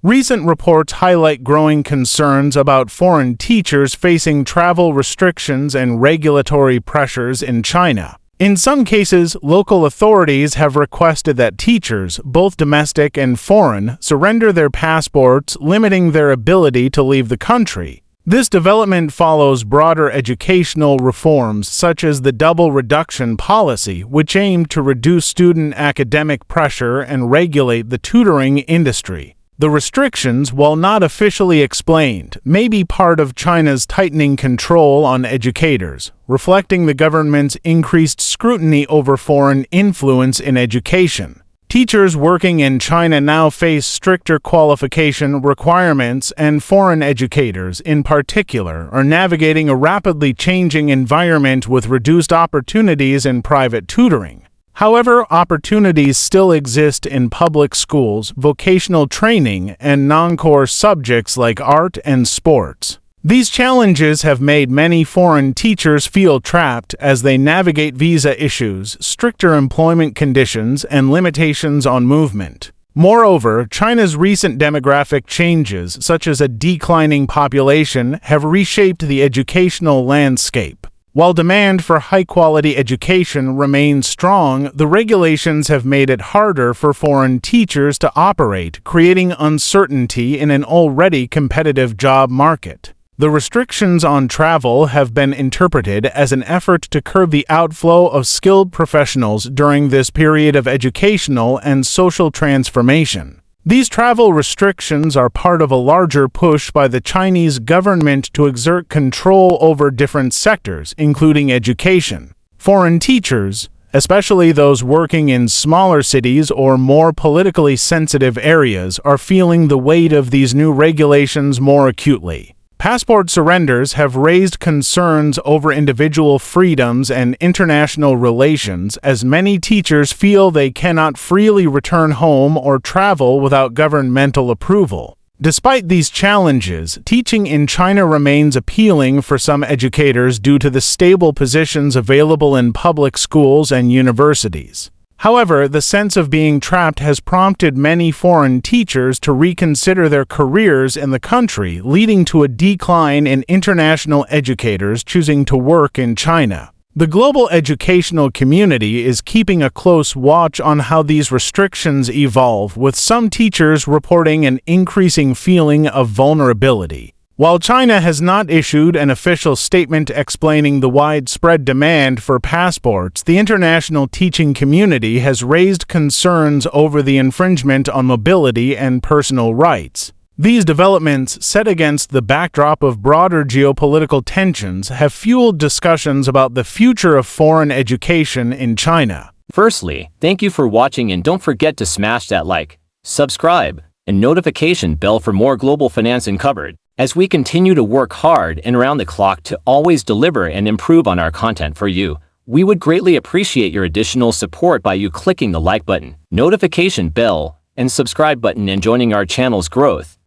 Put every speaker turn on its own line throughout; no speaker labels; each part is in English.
Recent reports highlight growing concerns about foreign teachers facing travel restrictions and regulatory pressures in China. In some cases, local authorities have requested that teachers, both domestic and foreign, surrender their passports, limiting their ability to leave the country. This development follows broader educational reforms such as the double reduction policy, which aimed to reduce student academic pressure and regulate the tutoring industry. The restrictions, while not officially explained, may be part of China's tightening control on educators, reflecting the government's increased scrutiny over foreign influence in education. Teachers working in China now face stricter qualification requirements, and foreign educators, in particular, are navigating a rapidly changing environment with reduced opportunities in private tutoring. However, opportunities still exist in public schools, vocational training, and non-core subjects like art and sports. These challenges have made many foreign teachers feel trapped as they navigate visa issues, stricter employment conditions, and limitations on movement. Moreover, China's recent demographic changes, such as a declining population, have reshaped the educational landscape. While demand for high-quality education remains strong, the regulations have made it harder for foreign teachers to operate, creating uncertainty in an already competitive job market. The restrictions on travel have been interpreted as an effort to curb the outflow of skilled professionals during this period of educational and social transformation. These travel restrictions are part of a larger push by the Chinese government to exert control over different sectors, including education. Foreign teachers, especially those working in smaller cities or more politically sensitive areas, are feeling the weight of these new regulations more acutely. Passport surrenders have raised concerns over individual freedoms and international relations, as many teachers feel they cannot freely return home or travel without governmental approval. Despite these challenges, teaching in China remains appealing for some educators due to the stable positions available in public schools and universities. However, the sense of being trapped has prompted many foreign teachers to reconsider their careers in the country, leading to a decline in international educators choosing to work in China. The global educational community is keeping a close watch on how these restrictions evolve, with some teachers reporting an increasing feeling of vulnerability. While China has not issued an official statement explaining the widespread demand for passports, the international teaching community has raised concerns over the infringement on mobility and personal rights. These developments, set against the backdrop of broader geopolitical tensions, have fueled discussions about the future of foreign education in China.
Firstly, thank you for watching, and don't forget to smash that like, subscribe, and notification bell for more global finance uncovered, as we continue to work hard and around the clock to always deliver and improve on our content for you. We would greatly appreciate your additional support by you clicking the like button, notification bell, and subscribe button and joining our channel's growth.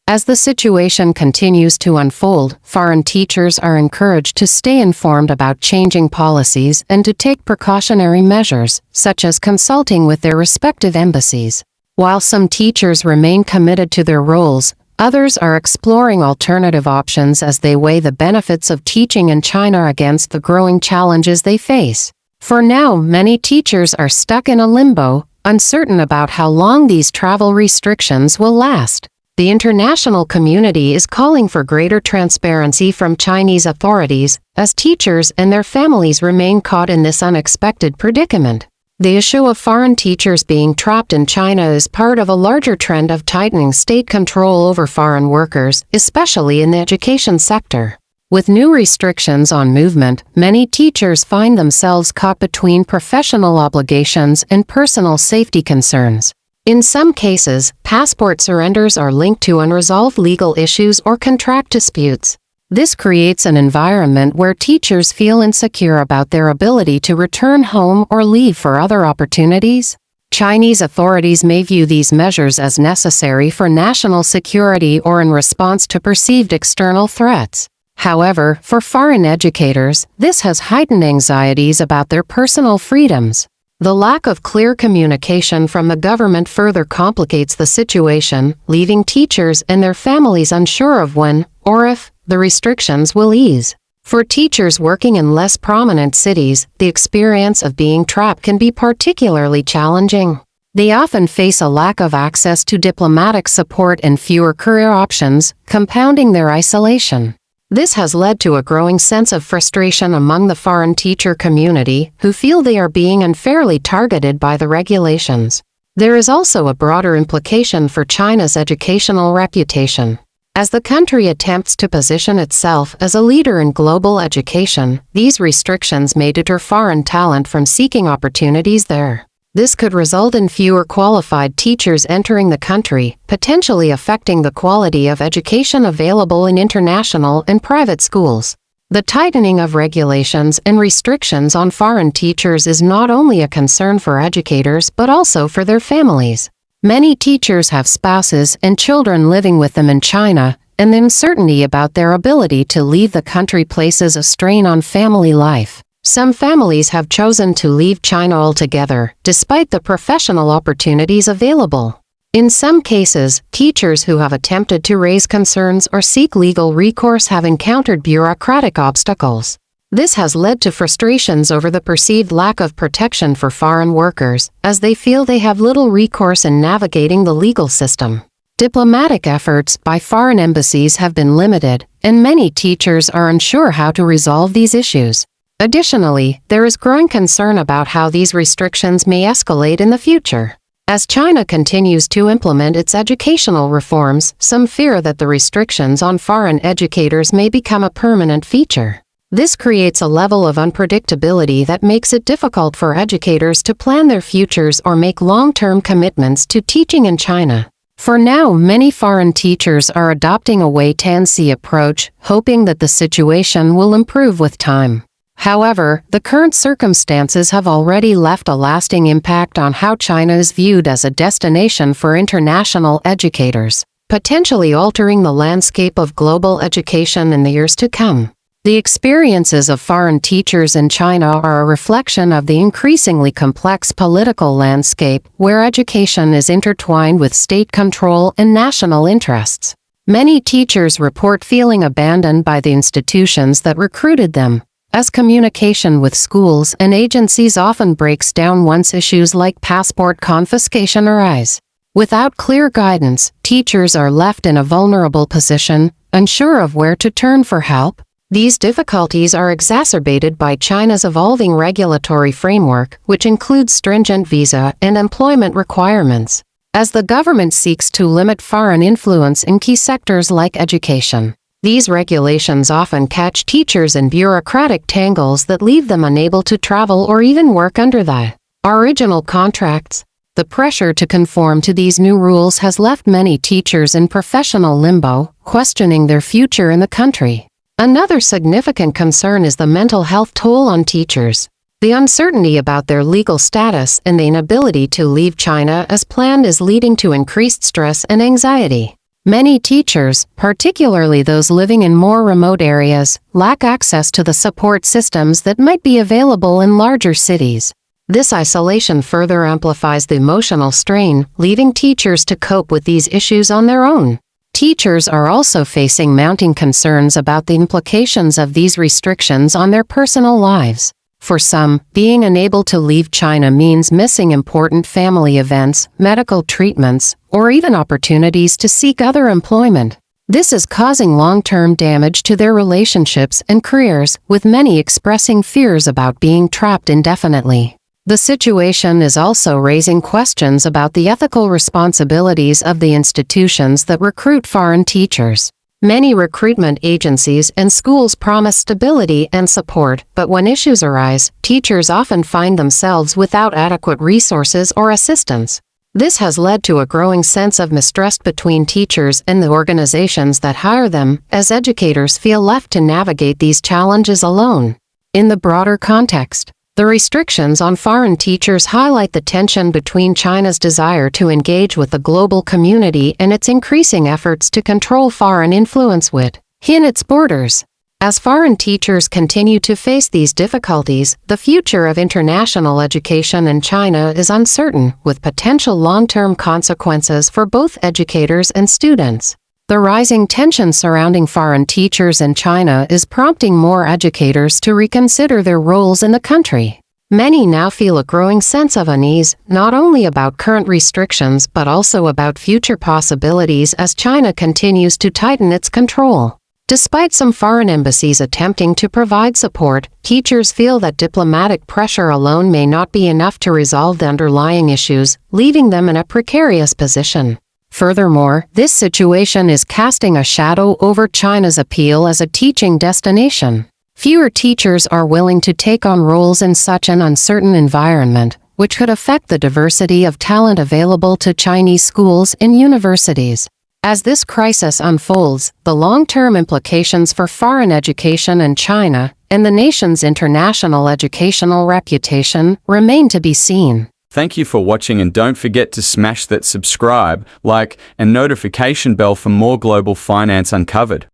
As the situation continues to unfold, foreign teachers are encouraged to stay informed about changing policies and to take precautionary measures, such as consulting with their respective embassies. While some teachers remain committed to their roles, others are exploring alternative options as they weigh the benefits of teaching in China against the growing challenges they face. For now, many teachers are stuck in a limbo, uncertain about how long these travel restrictions will last. The international community is calling for greater transparency from Chinese authorities, as teachers and their families remain caught in this unexpected predicament. The issue of foreign teachers being trapped in China is part of a larger trend of tightening state control over foreign workers, especially in the education sector. With new restrictions on movement, many teachers find themselves caught between professional obligations and personal safety concerns. In some cases, passport surrenders are linked to unresolved legal issues or contract disputes. This creates an environment where teachers feel insecure about their ability to return home or leave for other opportunities. Chinese authorities may view these measures as necessary for national security or in response to perceived external threats. However, for foreign educators, this has heightened anxieties about their personal freedoms. The lack of clear communication from the government further complicates the situation, leaving teachers and their families unsure of when, or if, the restrictions will ease. For teachers working in less prominent cities, the experience of being trapped can be particularly challenging. They often face a lack of access to diplomatic support and fewer career options, compounding their isolation. This has led to a growing sense of frustration among the foreign teacher community, who feel they are being unfairly targeted by the regulations. There is also a broader implication for China's educational reputation. As the country attempts to position itself as a leader in global education, these restrictions may deter foreign talent from seeking opportunities there. This could result in fewer qualified teachers entering the country, potentially affecting the quality of education available in international and private schools. The tightening of regulations and restrictions on foreign teachers is not only a concern for educators but also for their families. Many teachers have spouses and children living with them in China, and the uncertainty about their ability to leave the country places a strain on family life. Some families have chosen to leave China altogether, despite the professional opportunities available. In some cases, teachers who have attempted to raise concerns or seek legal recourse have encountered bureaucratic obstacles. This has led to frustrations over the perceived lack of protection for foreign workers, as they feel they have little recourse in navigating the legal system. Diplomatic efforts by foreign embassies have been limited, and many teachers are unsure how to resolve these issues. Additionally, there is growing concern about how these restrictions may escalate in the future. As China continues to implement its educational reforms, some fear that the restrictions on foreign educators may become a permanent feature. This creates a level of unpredictability that makes it difficult for educators to plan their futures or make long-term commitments to teaching in China. For now, many foreign teachers are adopting a wait-and-see approach, hoping that the situation will improve with time. However, the current circumstances have already left a lasting impact on how China is viewed as a destination for international educators, potentially altering the landscape of global education in the years to come. The experiences of foreign teachers in China are a reflection of the increasingly complex political landscape where education is intertwined with state control and national interests. Many teachers report feeling abandoned by the institutions that recruited them, as communication with schools and agencies often breaks down once issues like passport confiscation arise. Without clear guidance, teachers are left in a vulnerable position, unsure of where to turn for help. These difficulties are exacerbated by China's evolving regulatory framework, which includes stringent visa and employment requirements, as the government seeks to limit foreign influence in key sectors like education. These regulations often catch teachers in bureaucratic tangles that leave them unable to travel or even work under the original contracts. The pressure to conform to these new rules has left many teachers in professional limbo, questioning their future in the country. Another significant concern is the mental health toll on teachers. The uncertainty about their legal status and the inability to leave China as planned is leading to increased stress and anxiety. Many teachers, particularly those living in more remote areas, lack access to the support systems that might be available in larger cities. This isolation further amplifies the emotional strain, leaving teachers to cope with these issues on their own. Teachers are also facing mounting concerns about the implications of these restrictions on their personal lives. For some, being unable to leave China means missing important family events, medical treatments, or even opportunities to seek other employment. This is causing long-term damage to their relationships and careers, with many expressing fears about being trapped indefinitely. The situation is also raising questions about the ethical responsibilities of the institutions that recruit foreign teachers. Many recruitment agencies and schools promise stability and support, but when issues arise, teachers often find themselves without adequate resources or assistance. This has led to a growing sense of mistrust between teachers and the organizations that hire them, as educators feel left to navigate these challenges alone. In the broader context, the restrictions on foreign teachers highlight the tension between China's desire to engage with the global community and its increasing efforts to control foreign influence within its borders. As foreign teachers continue to face these difficulties, the future of international education in China is uncertain, with potential long-term consequences for both educators and students. The rising tension surrounding foreign teachers in China is prompting more educators to reconsider their roles in the country. Many now feel a growing sense of unease, not only about current restrictions but also about future possibilities as China continues to tighten its control. Despite some foreign embassies attempting to provide support, teachers feel that diplomatic pressure alone may not be enough to resolve the underlying issues, leaving them in a precarious position. Furthermore, this situation is casting a shadow over China's appeal as a teaching destination. Fewer teachers are willing to take on roles in such an uncertain environment, which could affect the diversity of talent available to Chinese schools and universities. As this crisis unfolds, the long-term implications for foreign education in China and the nation's international educational reputation remain to be seen.
Thank you for watching, and don't forget to smash that subscribe, like, and notification bell for more global finance uncovered.